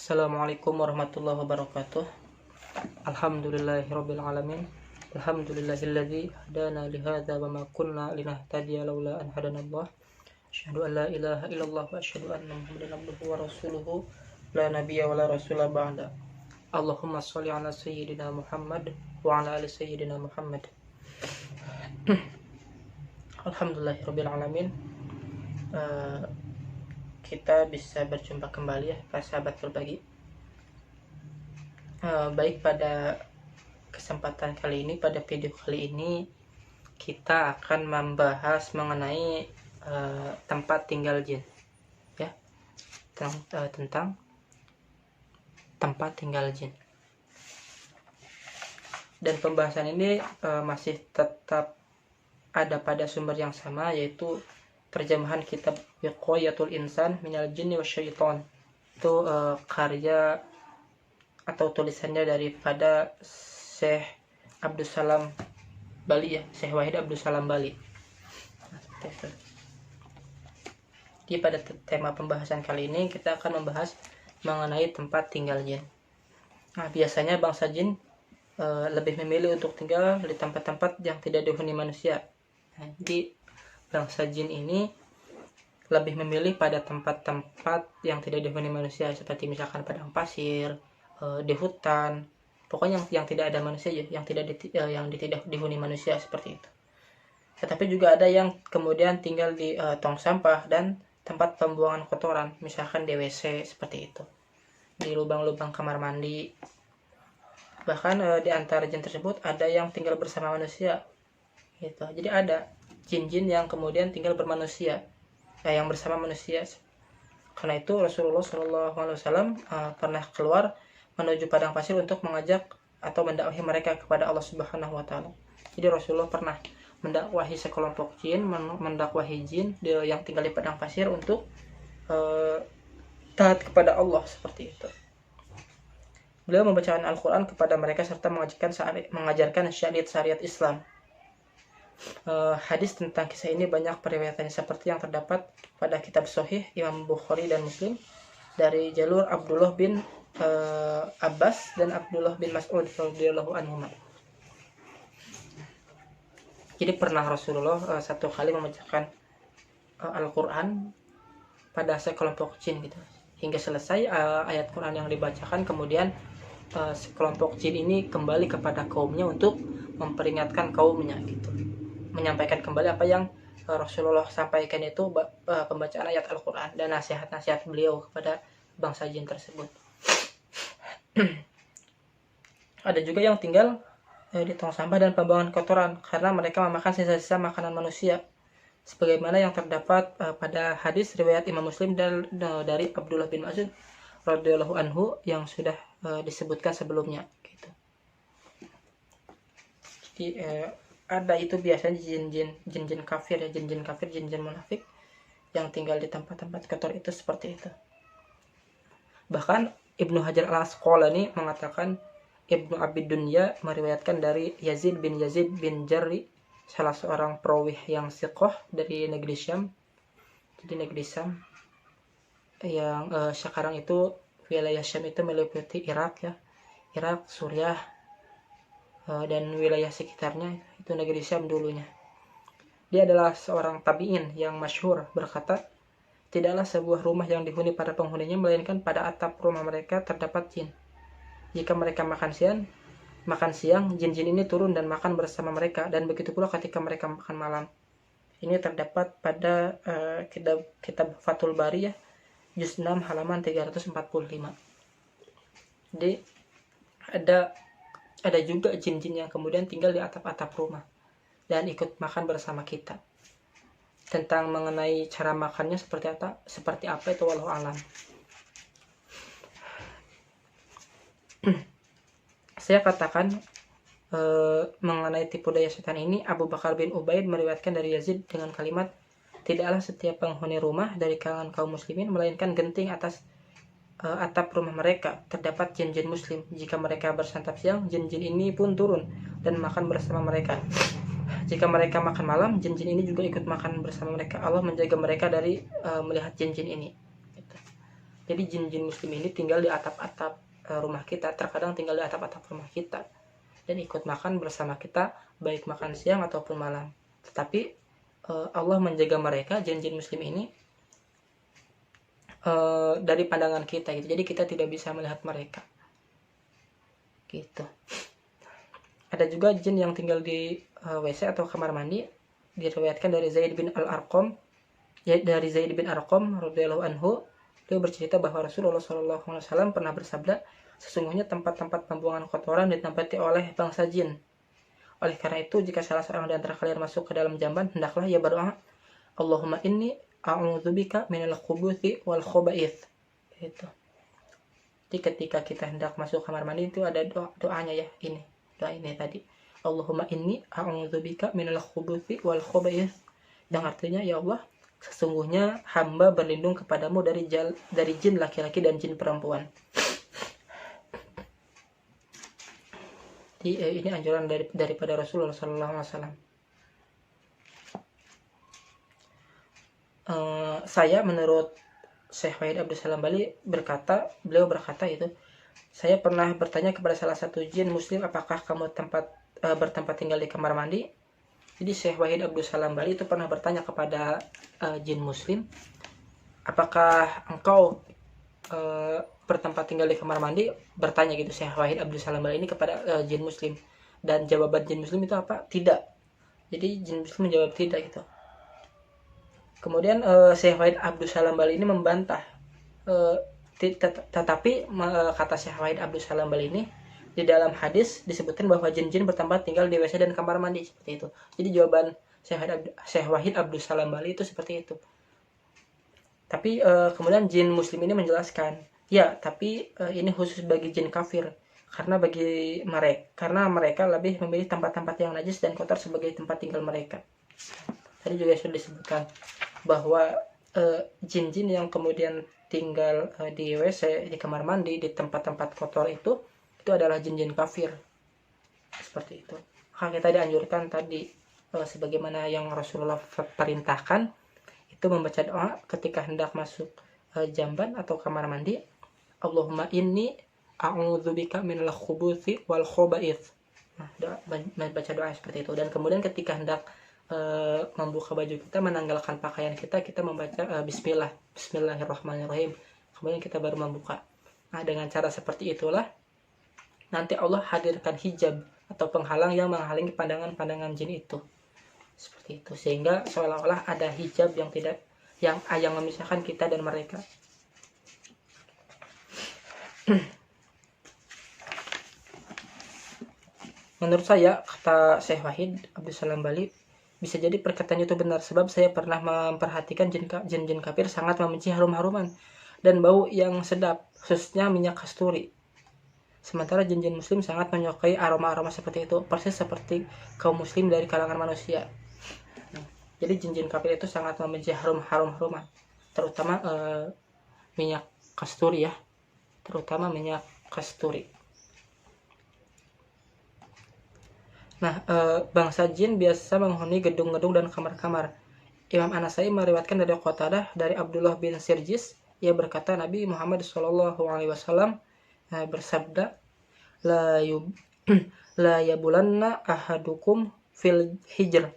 Assalamualaikum warahmatullahi wabarakatuh. Alhamdulillahirabbil alamin. Alhamdulillahilladzi hadana li hadza wa ma kunna linahtadiya laula an hadanallah. Asyhadu an la ilaha illallah wa asyhadu anna Muhammadan abduhu wa rasuluhu la nabiyya wa la rasula ba'da. Allahumma shalli ala sayyidina Muhammad wa ala ali sayyidina Muhammad. Alhamdulillahirabbil alamin. Kita bisa berjumpa kembali ya para sahabat berbagi. Baik, pada kesempatan kali ini, pada video kali ini kita akan membahas mengenai tempat tinggal jin ya, tentang tempat tinggal jin. Dan pembahasan ini masih tetap ada pada sumber yang sama, yaitu terjemahan kitab Wiqayatul Insan Minal Jinni Wasyaiton. Itu karya atau tulisannya daripada Syekh Abdul Salam Bali ya, Syekh Wahid Abdul Salam Bali. Jadi pada tema pembahasan kali ini kita akan membahas mengenai tempat tinggal jin. Nah, biasanya bangsa jin lebih memilih untuk tinggal di tempat-tempat yang tidak dihuni manusia. Nah, jadi bangsa jin ini lebih memilih pada tempat-tempat yang tidak dihuni manusia, seperti misalkan padang pasir, di hutan, pokoknya yang tidak ada manusia, yang tidak dihuni manusia, seperti itu. Tetapi juga ada yang kemudian tinggal di tong sampah dan tempat pembuangan kotoran, misalkan di WC, seperti itu, di lubang-lubang kamar mandi. Bahkan di antara jin tersebut ada yang tinggal bersama manusia gitu. Jadi ada jin-jin yang kemudian tinggal bermanusia, yang bersama manusia. Karena itu Rasulullah SAW pernah keluar menuju padang pasir untuk mengajak atau mendakwahi mereka kepada Allah Subhanahu Wa Taala. Jadi Rasulullah pernah mendakwahi sekelompok jin, mendakwahi jin yang tinggal di padang pasir untuk taat kepada Allah, seperti itu. Beliau membacakan Al-Quran kepada mereka serta mengajarkan syariat Islam. Hadis tentang kisah ini banyak periwayatannya, seperti yang terdapat pada kitab Sahih Imam Bukhari dan Muslim dari jalur Abdullah bin Abbas dan Abdullah bin Mas'ud radhiyallahu anhuma. Jadi pernah Rasulullah satu kali membacakan Al-Quran pada sekelompok jin gitu, hingga selesai ayat Quran yang dibacakan. Kemudian sekelompok jin ini kembali kepada kaumnya untuk memperingatkan kaumnya gitu, menyampaikan kembali apa yang Rasulullah sampaikan, itu pembacaan ayat Al-Quran dan nasihat-nasihat beliau kepada bangsa jin tersebut. Ada juga yang tinggal di tong sampah dan pembuangan kotoran karena mereka memakan sisa-sisa makanan manusia, sebagaimana yang terdapat pada hadis riwayat Imam Muslim dari Abdullah bin Mas'ud radhiyallahu anhu yang sudah disebutkan sebelumnya gitu. Jadi ada itu biasanya jin-jin kafir ya, jin-jin kafir, jin-jin munafik yang tinggal di tempat-tempat kotor itu, seperti itu. Bahkan Ibnu Hajar Al-Asqalani mengatakan, Ibnu Abi Dunya meriwayatkan dari Yazid bin Jarri, salah seorang perawih yang siqah dari negeri Syam. Jadi negeri Syam yang sekarang itu wilayah Syam itu meliputi Irak ya, Irak, Suriah, dan wilayah sekitarnya, itu negeri Syam dulunya. Dia adalah seorang tabi'in yang masyhur berkata, tidaklah sebuah rumah yang dihuni para penghuninya melainkan pada atap rumah mereka terdapat jin. Jika mereka makan siang, jin-jin ini turun dan makan bersama mereka, dan begitu pula ketika mereka makan malam. Ini terdapat pada kitab Fathul Bari ya, juz 6 halaman 345. Jadi ada juga jin-jin yang kemudian tinggal di atap-atap rumah dan ikut makan bersama kita. Tentang mengenai cara makannya seperti apa itu wallahu alam. Saya katakan mengenai tipu daya setan ini, Abu Bakar bin Ubaid meriwayatkan dari Yazid dengan kalimat, tidaklah setiap penghuni rumah dari kalangan kaum muslimin melainkan genting atas atap rumah mereka terdapat jin-jin muslim. Jika mereka bersantap siang, jin-jin ini pun turun dan makan bersama mereka. Jika mereka makan malam, jin-jin ini juga ikut makan bersama mereka. Allah menjaga mereka dari melihat jin-jin ini. Jadi jin-jin muslim ini tinggal di atap-atap rumah kita, terkadang tinggal di atap-atap rumah kita dan ikut makan bersama kita, baik makan siang ataupun malam. Tetapi Allah menjaga mereka, jin-jin muslim ini, dari pandangan kita gitu. Jadi kita tidak bisa melihat mereka gitu. Ada juga jin yang tinggal di WC atau kamar mandi. Diriwayatkan dari Zaid bin Al-Arqam, dari Zaid bin Arqam radhiyallahu anhu, dia bercerita bahwa Rasulullah SAW pernah bersabda, sesungguhnya tempat-tempat pembuangan kotoran ditempati oleh bangsa jin. Oleh karena itu, jika salah seorang di antara kalian masuk ke dalam jamban, hendaklah ia berdoa, Allahumma inni a'udzubika minal khubuthi wal khaba'ith. Itu. Jadi ketika kita hendak masuk kamar mandi itu ada doanya ya, ini. Doa ini tadi. Allahumma inni a'udzubika minal khubuthi wal khaba'ith. Yang artinya, ya Allah, sesungguhnya hamba berlindung kepadamu dari jin laki-laki dan jin perempuan. Jadi, ini anjuran daripada Rasulullah SAW. Saya menurut Syekh Wahid Abdul Salam Bali beliau berkata itu, saya pernah bertanya kepada salah satu jin muslim, apakah kamu bertempat tinggal di kamar mandi? Jadi Syekh Wahid Abdul Salam Bali itu pernah bertanya kepada jin muslim, apakah engkau bertempat tinggal di kamar mandi? Bertanya gitu Syekh Wahid Abdul Salam Bali ini kepada jin muslim. Dan jawaban jin muslim itu apa? Tidak. Jadi jin muslim menjawab tidak gitu. Kemudian Syekh Wahid Abdul Salam Bali ini membantah. Tetapi kata Syekh Wahid Abdul Salam Bali ini, di dalam hadis disebutkan bahwa jin-jin bertempat tinggal di WC dan kamar mandi, seperti itu. Jadi jawaban Syekh Wahid Abdul Salam Bali itu seperti itu. Tapi kemudian jin muslim ini menjelaskan, ya, tapi ini khusus bagi jin kafir, karena mereka lebih memilih tempat-tempat yang najis dan kotor sebagai tempat tinggal mereka. Tadi juga sudah disebutkan bahwa jin-jin yang kemudian tinggal di WC, di kamar mandi, di tempat-tempat kotor itu adalah jin-jin kafir. Seperti itu. Maka kita dianjurkan tadi sebagaimana yang Rasulullah perintahkan, itu membaca doa ketika hendak masuk jamban atau kamar mandi, Allahumma inni a'udzubika minal khubuthi wal khaba'ith. Nah, baca doa seperti itu. Dan kemudian ketika hendak membuka baju kita, menanggalkan pakaian kita membaca Bismillahirrahmanirrahim. Kemudian kita baru membuka. Nah, dengan cara seperti itulah nanti Allah hadirkan hijab atau penghalang yang menghalangi pandangan-pandangan jin itu. Seperti itu, sehingga seolah-olah ada hijab yang memisahkan kita dan mereka. Menurut saya, kata Syekh Wahid Abdul Salam Bali, bisa jadi perkataannya itu benar, sebab saya pernah memperhatikan jin-jin kafir sangat membenci harum-haruman dan bau yang sedap, khususnya minyak kasturi. Sementara jin-jin muslim sangat menyukai aroma-aroma seperti itu, persis seperti kaum muslim dari kalangan manusia. Jadi jin-jin kafir itu sangat membenci harum-haruman, terutama minyak kasturi ya, terutama minyak kasturi. Nah, bangsa jin biasa menghuni gedung-gedung dan kamar-kamar. Imam An-Nasai meriwayatkan dari Qatadah dari Abdullah bin Sirjis, ia berkata Nabi Muhammad SAW bersabda, la yabulanna ahadukum fil hijr.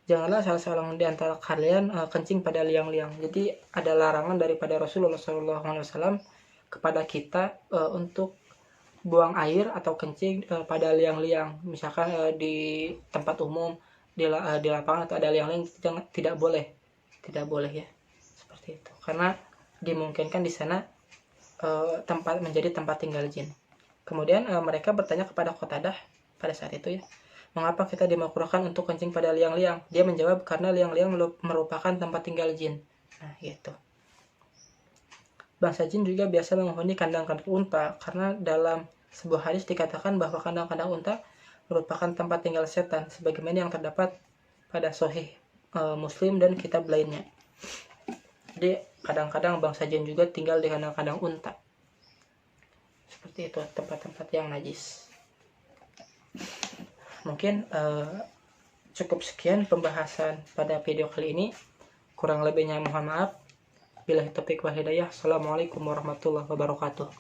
Janganlah salah seorang di antara kalian kencing pada liang-liang. Jadi ada larangan daripada Rasulullah SAW kepada kita untuk buang air atau kencing pada liang-liang. Misalkan di tempat umum, di lapangan atau ada liang-liang, tidak boleh ya, seperti itu. Karena dimungkinkan di sana menjadi tempat tinggal jin. Kemudian mereka bertanya kepada Qatadah pada saat itu ya, mengapa kita dimakruhkan untuk kencing pada liang-liang? Dia menjawab, karena liang-liang merupakan tempat tinggal jin. Nah, gitu. Bangsa jin juga biasa menghuni kandang-kandang unta, karena dalam sebuah hadis dikatakan bahwa kandang-kandang unta merupakan tempat tinggal setan, sebagaimana yang terdapat pada Sahih Muslim dan kitab lainnya. Jadi kadang-kadang bangsa jin juga tinggal di kandang-kandang unta. Seperti itu, tempat-tempat yang najis. Mungkin cukup sekian pembahasan pada video kali ini. Kurang lebihnya mohon maaf. Billahi taufiq wal hidayah. Assalamualaikum warahmatullahi wabarakatuh.